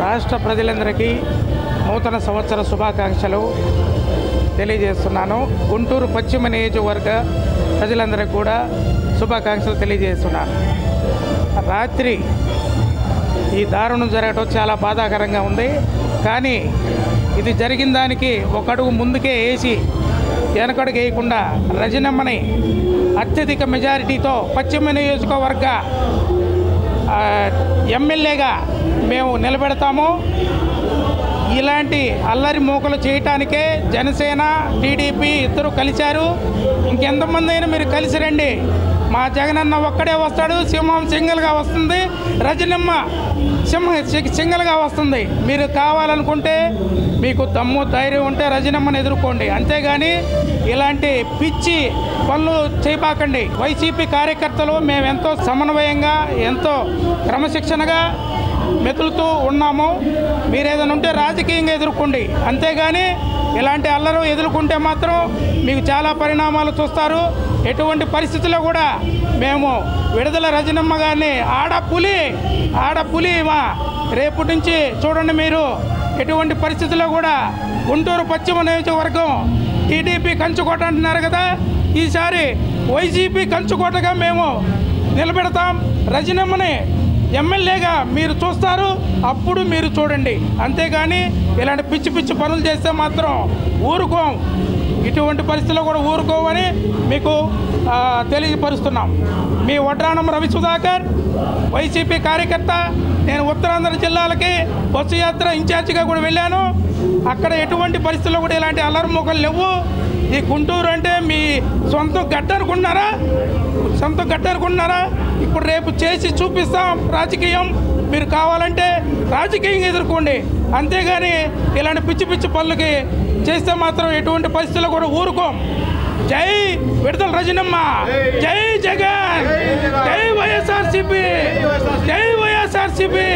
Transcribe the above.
రాష్ట్ర ప్రజలందరికీ నూతన సంవత్సర శుభాకాంక్షలు తెలియజేస్తున్నాను. గుంటూరు పశ్చిమ నియోజకవర్గ ప్రజలందరికీ కూడా శుభాకాంక్షలు తెలియజేస్తున్నాను. రాత్రి ఈ దారుణం జరగడం చాలా బాధాకరంగా ఉంది. కానీ ఇది జరిగిన దానికి ఒక అడుగు ముందుకే వేసి వెనకడుగు వేయకుండా రజనమ్మని అత్యధిక మెజారిటీతో పశ్చిమ నియోజకవర్గ ఎమ్మెల్యేగా మేము నిలబెడతాము. ఇలాంటి అల్లరి మూకలు చేయటానికే జనసేన టీడీపీ ఇద్దరు కలిశారు. ఇంకెంతమంది అయినా మీరు కలిసి రండి. మా జగనన్న ఒక్కడే వస్తాడు, సింహం సింగిల్గా వస్తుంది, రజనమ్మ సింగిల్గా వస్తుంది. మీరు కావాలనుకుంటే మీకు దమ్ము ధైర్యం ఉంటే రజనమ్మని ఎదుర్కోండి. అంతేగాని ఇలాంటి పిచ్చి పనులు చేయబాకండి. వైసీపీ కార్యకర్తలు మేము ఎంతో సమన్వయంగా ఎంతో క్రమశిక్షణగా మెతులుతూ ఉన్నాము. మీరు ఏదైనా ఉంటే రాజకీయంగా ఎదుర్కోండి. అంతేగాని ఇలాంటి అల్లరు ఎదుర్కొంటే మాత్రం మీకు చాలా పరిణామాలు చూస్తారు. ఎటువంటి పరిస్థితుల్లో కూడా మేము విడుదల రజనమ్మ గారిని ఆడపులి మా రేపు నుంచి చూడండి. మీరు ఎటువంటి పరిస్థితుల్లో కూడా గుంటూరు పశ్చిమ నియోజకవర్గం టీడీపీ కంచుకోట అంటున్నారు కదా, ఈసారి వైసీపీ కంచుకోటగా మేము నిలబెడతాం. రజనమ్మని ఎమ్మెల్యేగా మీరు చూస్తారు, అప్పుడు మీరు చూడండి. అంతేగాని ఇలాంటి పిచ్చి పిచ్చి పనులు చేస్తే మాత్రం ఊరుకోం. ఇటువంటి పరిస్థితుల్లో కూడా ఊరుకోమని మీకు తెలియపరుస్తున్నాం. మీ వడ్రానం రవి సుధాకర్, వైసీపీ కార్యకర్త. నేను ఉత్తరాంధ్ర జిల్లాలకి బస్సు యాత్ర ఇన్ఛార్జిగా కూడా వెళ్ళాను. అక్కడ ఎటువంటి పరిస్థితుల్లో కూడా ఇలాంటి అల్లరి మూకలు లేవు. ఈ గుంటూరు అంటే మీ సొంతం గడ్డ అనుకుంటున్నారా? ఇప్పుడు రేపు చేసి చూపిస్తాం రాజకీయం. మీరు కావాలంటే రాజకీయంగా ఎదుర్కోండి. అంతేగాని ఇలాంటి పిచ్చి పిచ్చి పనులకి చేస్తే మాత్రం ఎటువంటి పరిస్థితుల్లో కూడా ఊరుకోం. జై విడుదల రజనమ్మ, జై జగన్, జై వైఎస్ఆర్సీపీ, జై వైఎస్ఆర్సీపీ.